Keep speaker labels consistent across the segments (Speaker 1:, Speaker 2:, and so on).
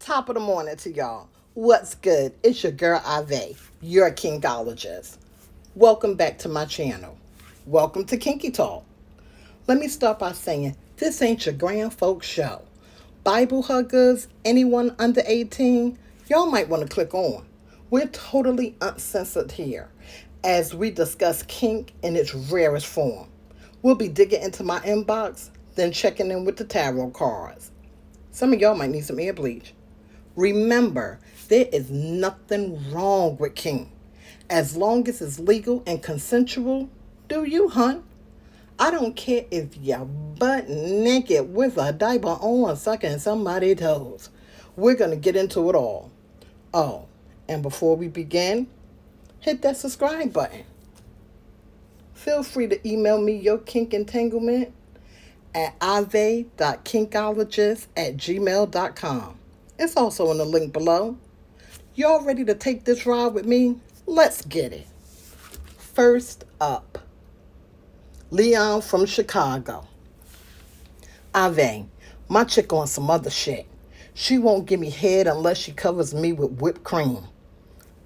Speaker 1: Top of the morning to y'all. What's good? It's your girl Ahvay, your kinkologist. Welcome back to my channel. Welcome to Kinky Talk. Let me start by saying this ain't your grand folks show. Bible huggers, anyone under 18, y'all might want to click on. We're totally uncensored here as we discuss kink in its rarest form. We'll be digging into my inbox, then checking in with the tarot cards. Some of y'all might need some ear bleach. Remember, there is nothing wrong with kink. As long as it's legal and consensual, do you, hun? I don't care if you're butt naked with a diaper on sucking somebody's toes. We're going to get into it all. Oh, and before we begin, hit that subscribe button. Feel free to email me your kink entanglement at ahvay.kinkologist@gmail.com. It's also in the link below. Y'all ready to take this ride with me? Let's get it. First up, Leon from Chicago. Ahvay, my chick on some other shit. She won't give me head unless she covers me with whipped cream.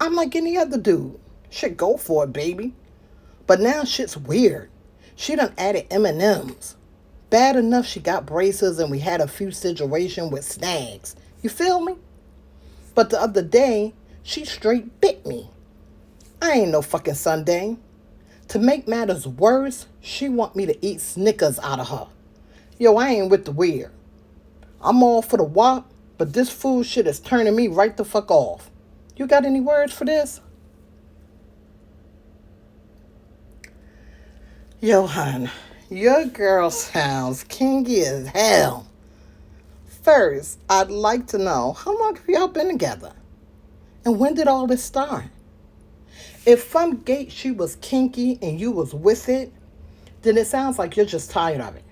Speaker 1: I'm like any other dude. Shit, go for it, baby. But now shit's weird. She done added M&Ms. Bad enough she got braces and we had a few situations with snags. You feel me? But the other day, she straight bit me. I ain't no fucking Sunday. To make matters worse, she want me to eat Snickers out of her. Yo, I ain't with the weird. I'm all for the wop, but this food shit is turning me right the fuck off. You got any words for this? Yo, hun, your girl sounds kinky as hell. First, I'd like to know how long have y'all been together? And when did all this start? If from gate she was kinky and you was with it, then it sounds like you're just tired of it.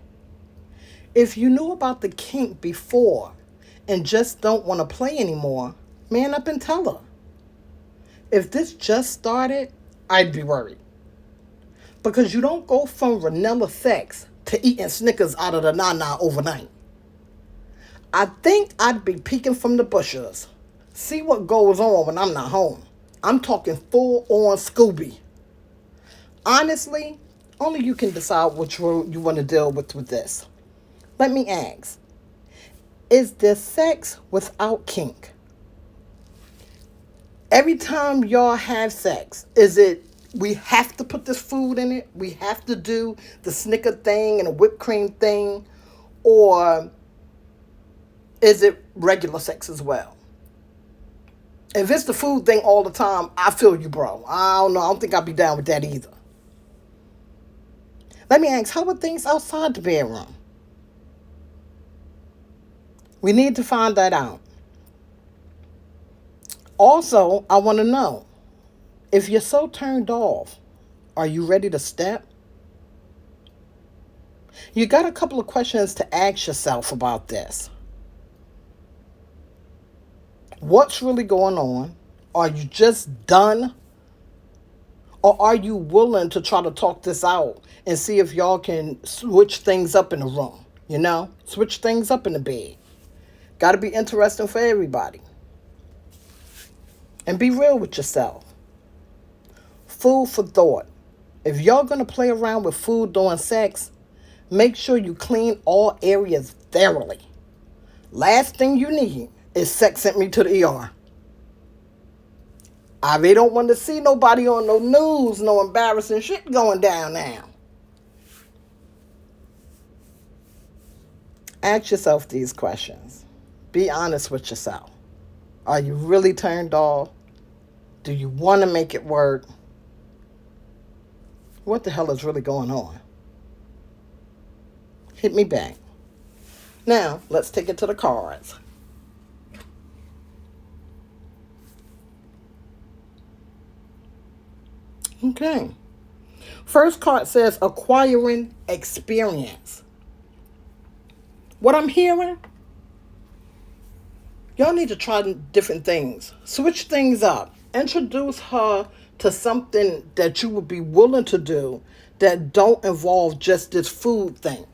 Speaker 1: If you knew about the kink before and just don't want to play anymore, man up and tell her. If this just started, I'd be worried. Because you don't go from vanilla sex to eating Snickers out of the nana overnight. I think I'd be peeking from the bushes. See what goes on when I'm not home. I'm talking full-on Scooby. Honestly, only you can decide which road you want to deal with this. Let me ask, is there sex without kink? Every time y'all have sex, is it we have to put this food in it? We have to do the Snicker thing and the whipped cream thing? Or is it regular sex as well? If it's the food thing all the time, I feel you, bro. I don't know. I don't think I'd be down with that either. Let me ask, how are things outside the bedroom? We need to find that out. Also, I want to know, if you're so turned off, are you ready to step? You got a couple of questions to ask yourself about this. What's really going on? Are you just done? Or are you willing to try to talk this out and see if y'all can switch things up in the room? You know, switch things up in the bed. Got to be interesting for everybody. And be real with yourself. Food for thought. If y'all going to play around with food during sex, make sure you clean all areas thoroughly. Last thing you need is sex sent me to the ER. I don't want to see nobody on no news, no embarrassing shit going down now. Ask yourself these questions. Be honest with yourself. Are you really turned off? Do you want to make it work? What the hell is really going on? Hit me back. Now, let's take it to the cards. Okay. First card says acquiring experience. What I'm hearing, y'all need to try different things. Switch things up. Introduce her to something that you would be willing to do that don't involve just this food thing.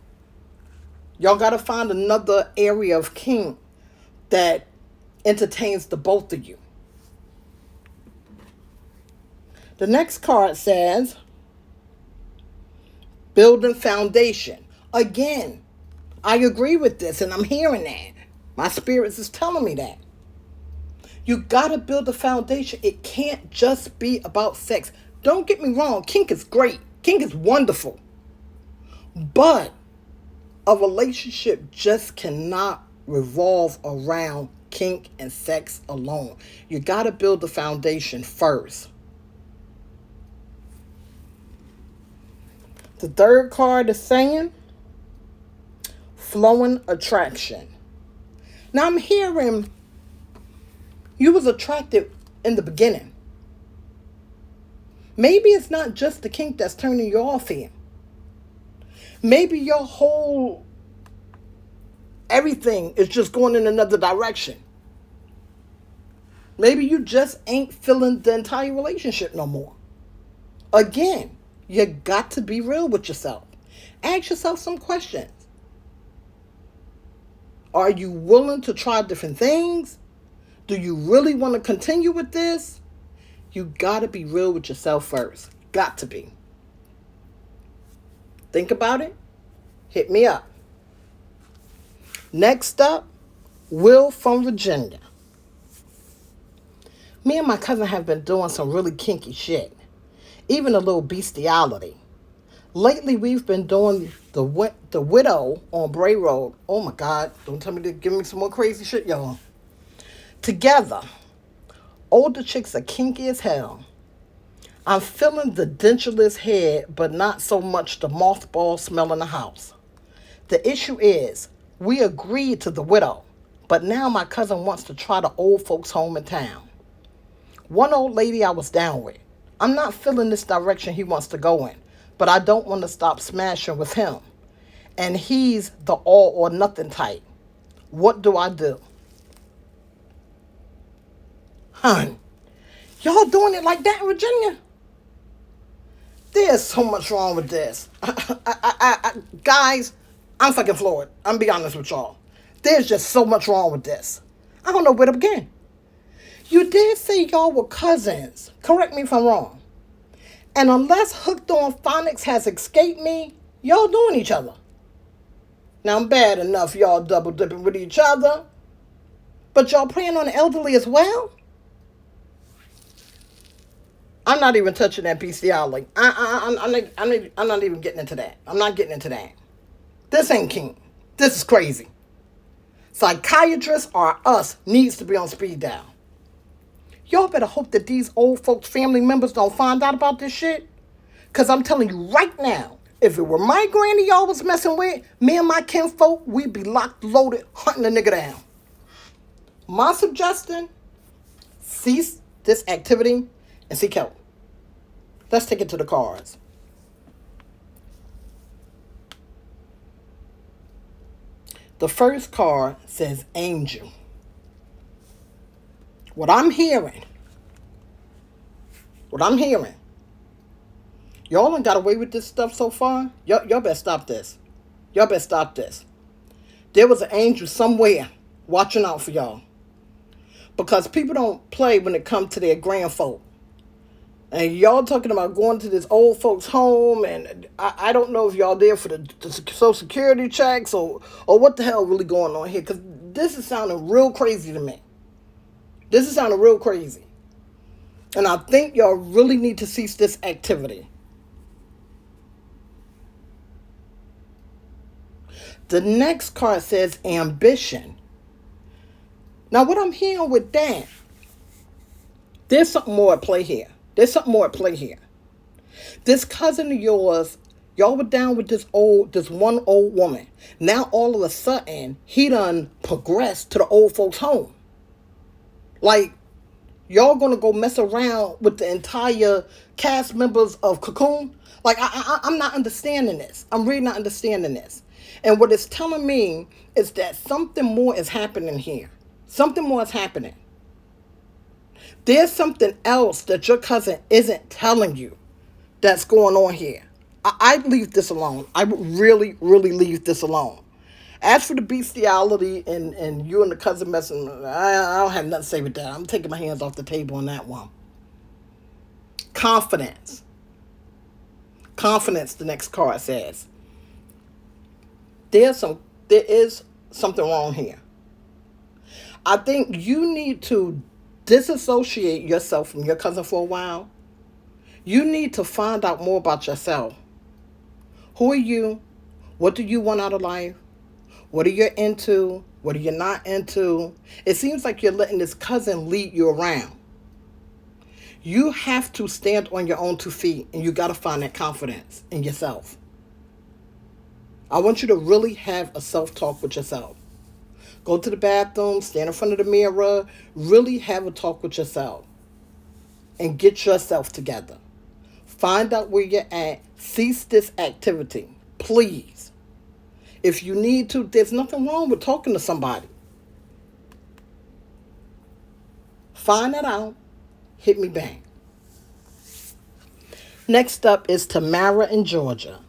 Speaker 1: Y'all got to find another area of kink that entertains the both of you. The next card says building foundation. Again, I agree with this, and I'm hearing that. My spirits is telling me that. You gotta build a foundation. It can't just be about sex. Don't get me wrong, kink is great. Kink is wonderful. But a relationship just cannot revolve around kink and sex alone. You gotta build the foundation first. The third card is saying flowing attraction. Now I'm hearing you was attracted in the beginning. Maybe it's not just the kink that's turning you off here. Maybe your whole everything is just going in another direction. Maybe you just ain't feeling the entire relationship no more. Again, you got to be real with yourself. Ask yourself some questions. Are you willing to try different things? Do you really want to continue with this? You got to be real with yourself first. Got to be. Think about it. Hit me up. Next up, Will from Virginia. Me and my cousin have been doing some really kinky shit. Even a little bestiality. Lately, we've been doing the widow on Bray Road. Oh my God. Don't tell me to give me some more crazy shit, y'all. Together. Older chicks are kinky as hell. I'm feeling the dentureless head, but not so much the mothball smell in the house. The issue is, we agreed to the widow, but now my cousin wants to try the old folks' home in town. One old lady I was down with. I'm not feeling this direction he wants to go in, but I don't want to stop smashing with him. And he's the all or nothing type. What do I do? Hun, y'all doing it like that in Virginia? There's so much wrong with this. Guys, I'm fucking floored. I'm be honest with y'all. There's just so much wrong with this. I don't know where to begin. You did say y'all were cousins. Correct me if I'm wrong. And unless Hooked on Phonics has escaped me, y'all doing each other. Now, bad enough y'all double dipping with each other, but y'all preying on the elderly as well? I'm not even touching that bestiality. I'm not even getting into that. I'm not getting into that. This ain't kink. This is crazy. Psychiatrists or us needs to be on speed dial. Y'all better hope that these old folks' family members don't find out about this shit. Because I'm telling you right now, if it were my granny y'all was messing with, me and my kinfolk, we'd be locked, loaded, hunting the nigga down. My suggestion, cease this activity and seek help. Let's take it to the cards. The first card says Angel. What I'm hearing, y'all done got away with this stuff so far. Y'all better stop this. Y'all better stop this. There was an angel somewhere watching out for y'all. Because people don't play when it comes to their grandfolk. And y'all talking about going to this old folks' home, and I don't know if y'all there for the Social Security checks or what the hell really going on here. Because this is sounding real crazy to me. This is sounding real crazy. And I think y'all really need to cease this activity. The next card says ambition. Now, what I'm hearing with that, there's something more at play here. This cousin of yours, y'all were down with this one old woman. Now, all of a sudden, he done progressed to the old folks' home. Like, y'all gonna go mess around with the entire cast members of Cocoon? Like, I'm not understanding this. I'm really not understanding this. And what it's telling me is that something more is happening here. Something more is happening. There's something else that your cousin isn't telling you that's going on here. I'd leave this alone. I would really, really leave this alone. As for the bestiality and you and the cousin messing, I don't have nothing to say with that. I'm taking my hands off the table on that one. Confidence. Confidence, the next card says. There is something wrong here. I think you need to disassociate yourself from your cousin for a while. You need to find out more about yourself. Who are you? What do you want out of life? What are you into? What are you not into? It seems like you're letting this cousin lead you around. You have to stand on your own 2 feet, and you got to find that confidence in yourself. I want you to really have a self-talk with yourself. Go to the bathroom, stand in front of the mirror, really have a talk with yourself and get yourself together. Find out where you're at. Cease this activity, please. If you need to, there's nothing wrong with talking to somebody. Find that out. Hit me back. Next up is Tamara in Georgia.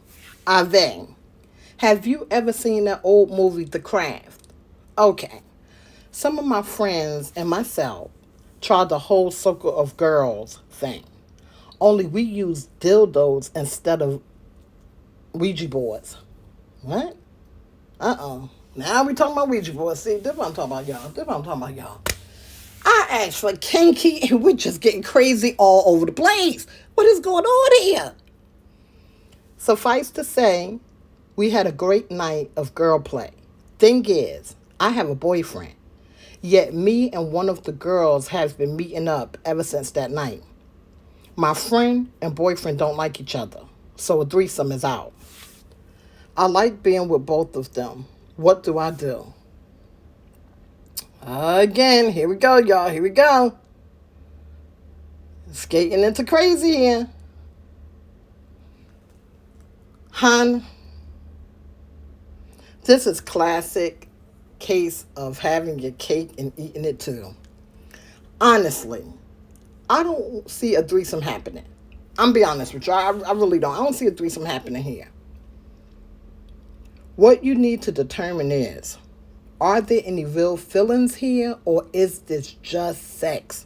Speaker 1: Ahvay. Have you ever seen that old movie, The Craft? Okay. Some of my friends and myself tried the whole circle of girls thing. Only we used dildos instead of Ouija boards. What? Now we talking about Ouija boards. See, this is what I'm talking about, y'all. I asked for Kinke and we're just getting crazy all over the place. What is going on here? Suffice to say, we had a great night of girl play. Thing is, I have a boyfriend. Yet me and one of the girls have been meeting up ever since that night. My friend and boyfriend don't like each other, so a threesome is out. I like being with both of them. What do I do? Again, here we go, y'all. Here we go. Skating into crazy here. Hun, this is classic case of having your cake and eating it too. Honestly, I don't see a threesome happening. I'm be honest with you. I really don't. I don't see a threesome happening here. What you need to determine is, are there any real feelings here, or is this just sex?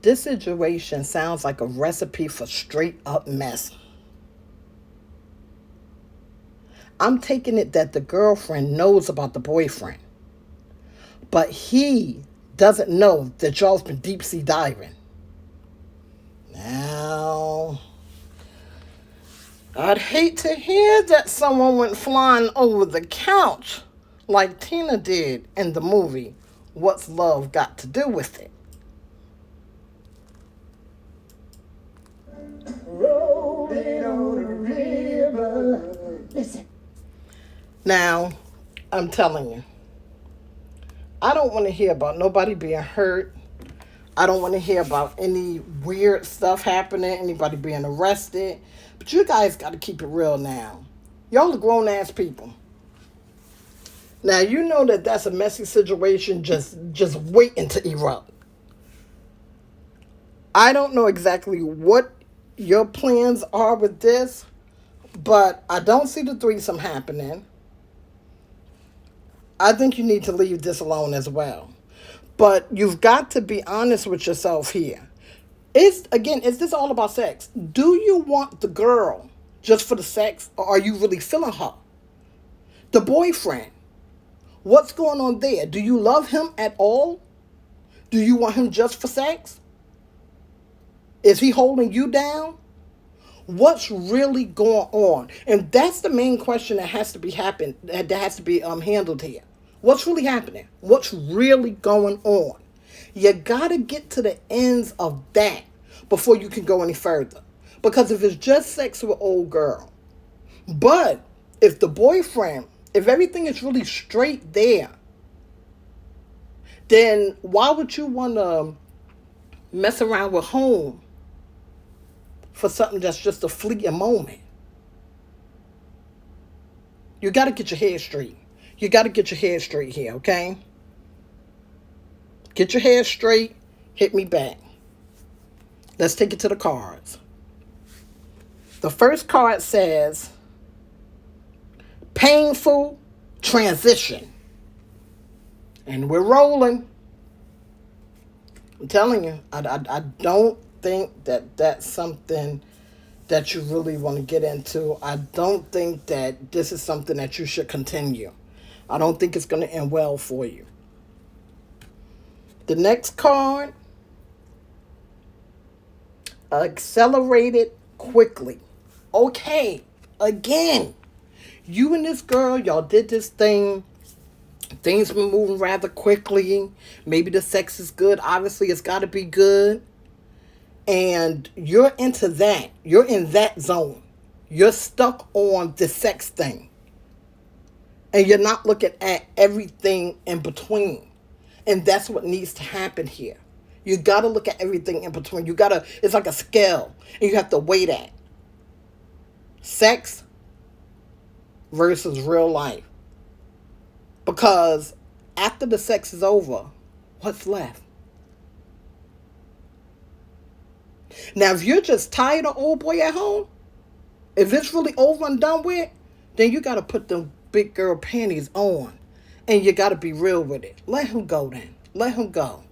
Speaker 1: This situation sounds like a recipe for straight up mess. I'm taking it that the girlfriend knows about the boyfriend, but he doesn't know that y'all's been deep sea diving. Now, I'd hate to hear that someone went flying over the couch like Tina did in the movie What's Love Got to Do with It? Rolling on the river. Listen. Now, I'm telling you, I don't want to hear about nobody being hurt. I don't want to hear about any weird stuff happening, anybody being arrested. But you guys got to keep it real now. Y'all are grown-ass people. Now, you know that that's a messy situation just waiting to erupt. I don't know exactly what your plans are with this, but I don't see the threesome happening. I think you need to leave this alone as well. But you've got to be honest with yourself here. Is this all about sex? Do you want the girl just for the sex, or are you really feeling her? The boyfriend, what's going on there? Do you love him at all? Do you want him just for sex? Is he holding you down? What's really going on? And that's the main question that has to be handled here. What's really happening? What's really going on? You got to get to the ends of that before you can go any further. Because if it's just sex with old girl, but if the boyfriend, if everything is really straight there, then why would you want to mess around with home for something that's just a fleeting moment? You got to get your head straight. You got to get your head straight here, okay? Get your head straight. Hit me back. Let's take it to the cards. The first card says, painful transition. And we're rolling. I'm telling you, I don't think that that's something that you really want to get into. I don't think that this is something that you should continue. I don't think it's going to end well for you. The next card, accelerated quickly. Okay, again, you and this girl, y'all did this thing. Things been moving rather quickly. Maybe the sex is good. Obviously, it's got to be good. And you're into that. You're in that zone. You're stuck on the sex thing. And you're not looking at everything in between. And that's what needs to happen here. You got to look at everything in between. It's like a scale. And you have to weigh that. Sex versus real life. Because after the sex is over, what's left? Now, if you're just tired of old boy at home, if it's really over and done with, then you got to put them big girl panties on. And you got to be real with it. Let him go then. Let him go.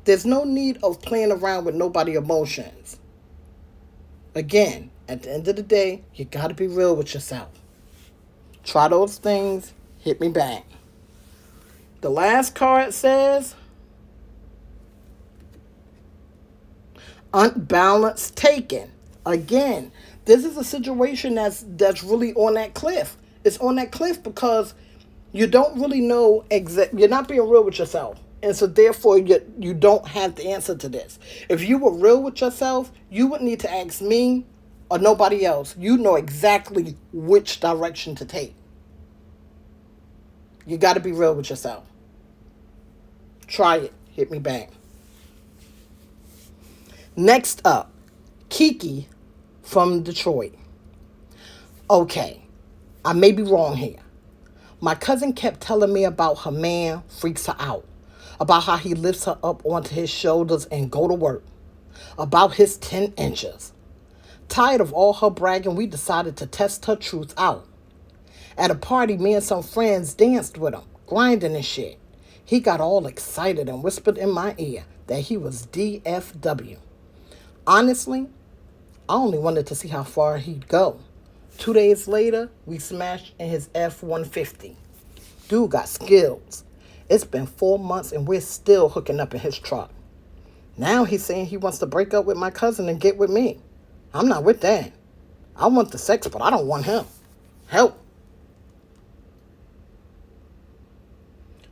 Speaker 1: There's no need of playing around with nobody's emotions. Again, at the end of the day, you got to be real with yourself. Try those things. Hit me back. The last card says, unbalanced taken. Again, this is a situation that's really on that cliff. It's on that cliff because you don't really know you're not being real with yourself. And so therefore you don't have the answer to this. If you were real with yourself, you wouldn't need to ask me or nobody else. You know exactly which direction to take. You got to be real with yourself. Try it. Hit me back. Next up, Kinke from Detroit. Okay, I may be wrong here. My cousin kept telling me about her man freaks her out, about how he lifts her up onto his shoulders and go to work, about his 10 inches. Tired of all her bragging, we decided to test her truth out. At a party, me and some friends danced with him, grinding and shit. He got all excited and whispered in my ear that he was DFW. Honestly, I only wanted to see how far he'd go. 2 days later, we smashed in his F-150. Dude got skills. It's been 4 months and we're still hooking up in his truck. Now he's saying he wants to break up with my cousin and get with me. I'm not with that. I want the sex, but I don't want him. Help.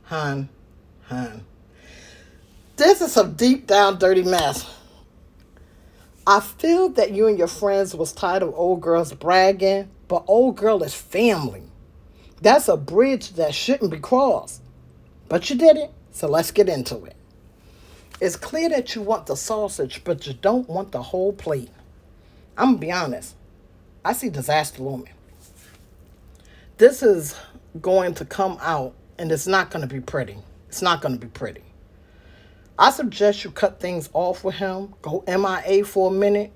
Speaker 1: Hon. This is some deep down dirty mess. I feel that you and your friends was tired of old girls bragging, but old girl is family. That's a bridge that shouldn't be crossed. But you did it, so let's get into it. It's clear that you want the sausage, but you don't want the whole plate. I'm going to be honest. I see disaster looming. This is going to come out, and it's not going to be pretty. It's not going to be pretty. I suggest you cut things off with him. Go MIA for a minute.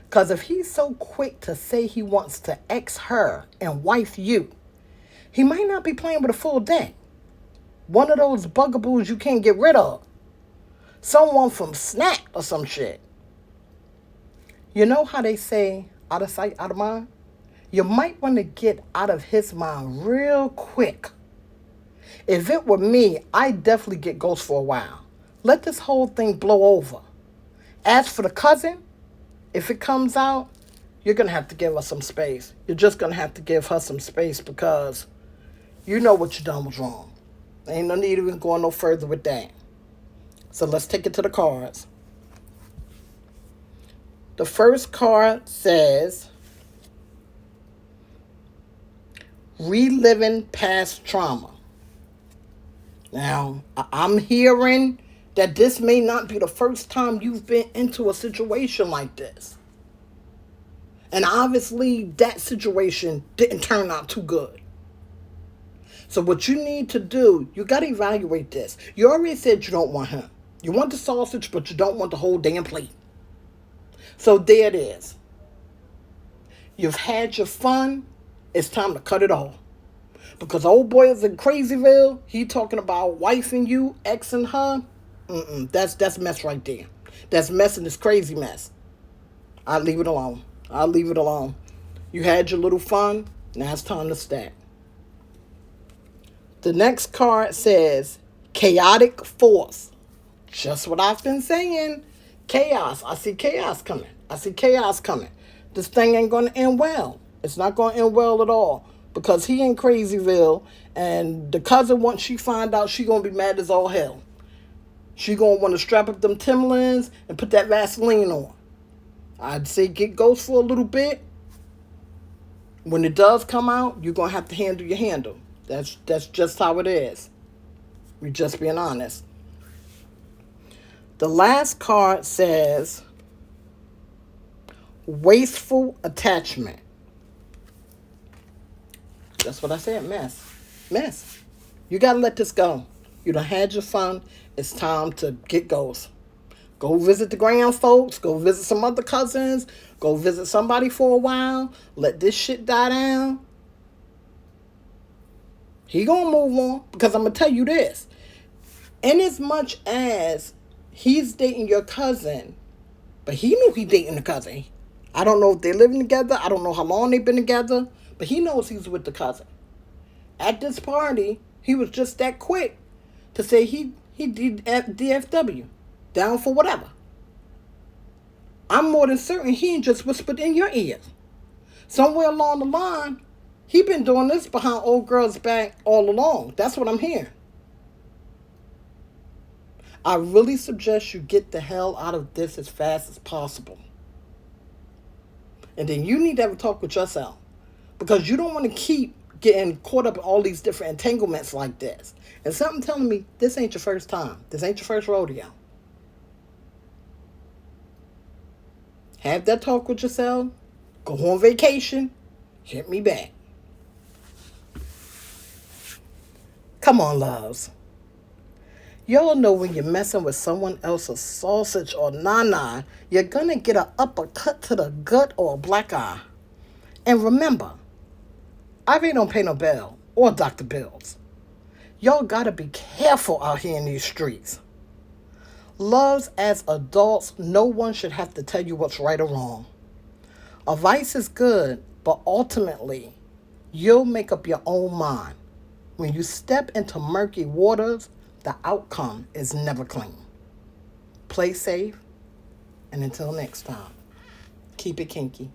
Speaker 1: Because if he's so quick to say he wants to ex her and wife you, he might not be playing with a full deck. One of those bugaboos you can't get rid of. Someone from Snack or some shit. You know how they say, out of sight, out of mind? You might want to get out of his mind real quick. If it were me, I'd definitely get ghost for a while. Let this whole thing blow over. As for the cousin, if it comes out, you're going to have to give her some space. You're just going to have to give her some space because you know what you done was wrong. Ain't no need of even going no further with that. So let's take it to the cards. The first card says, reliving past trauma. Now, I'm hearing that this may not be the first time you've been into a situation like this. And obviously, that situation didn't turn out too good. So what you need to do, you got to evaluate this. You already said you don't want him. You want the sausage, but you don't want the whole damn plate. So there it is. You've had your fun. It's time to cut it off. Because old boy is in Crazyville, he talking about wifing you, exing her. That's mess right there. That's mess and this crazy mess. I'll leave it alone. I'll leave it alone. You had your little fun. Now it's time to stack. The next card says chaotic force. Just what I've been saying. Chaos. I see chaos coming. I see chaos coming. This thing ain't going to end well. It's not going to end well at all. Because he in Crazyville, and the cousin, once she find out, she going to be mad as all hell. She going to want to strap up them Timberlands and put that Vaseline on. I'd say get ghost for a little bit. When it does come out, you're going to have to handle your handle. That's just how it is. We're just being honest. The last card says wasteful attachment. That's what I said, mess. Mess. You got to let this go. You done had your fun. It's time to get ghost. Go visit the grand folks. Go visit some other cousins. Go visit somebody for a while. Let this shit die down. He gonna move on. Because I'm gonna tell you this. In as much as he's dating your cousin, but he knew he dating the cousin. I don't know if they're living together. I don't know how long they've been together. But he knows he's with the cousin. At this party, he was just that quick to say he did DFW. Down for whatever. I'm more than certain he ain't just whispered in your ear. Somewhere along the line, he been doing this behind old girl's back all along. That's what I'm hearing. I really suggest you get the hell out of this as fast as possible. And then you need to have a talk with yourself. Because you don't want to keep getting caught up in all these different entanglements like this. And something telling me this ain't your first time. This ain't your first rodeo. Have that talk with yourself. Go on vacation. Hit me back. Come on, loves. Y'all know when you're messing with someone else's sausage or nana, you're going to get an uppercut to the gut or a black eye. And remember, ahvay don't pay no bill or Dr. Bills. Y'all got to be careful out here in these streets. Loves, as adults, no one should have to tell you what's right or wrong. Advice is good, but ultimately, you'll make up your own mind. When you step into murky waters, the outcome is never clean. Play safe, and until next time, keep it kinky.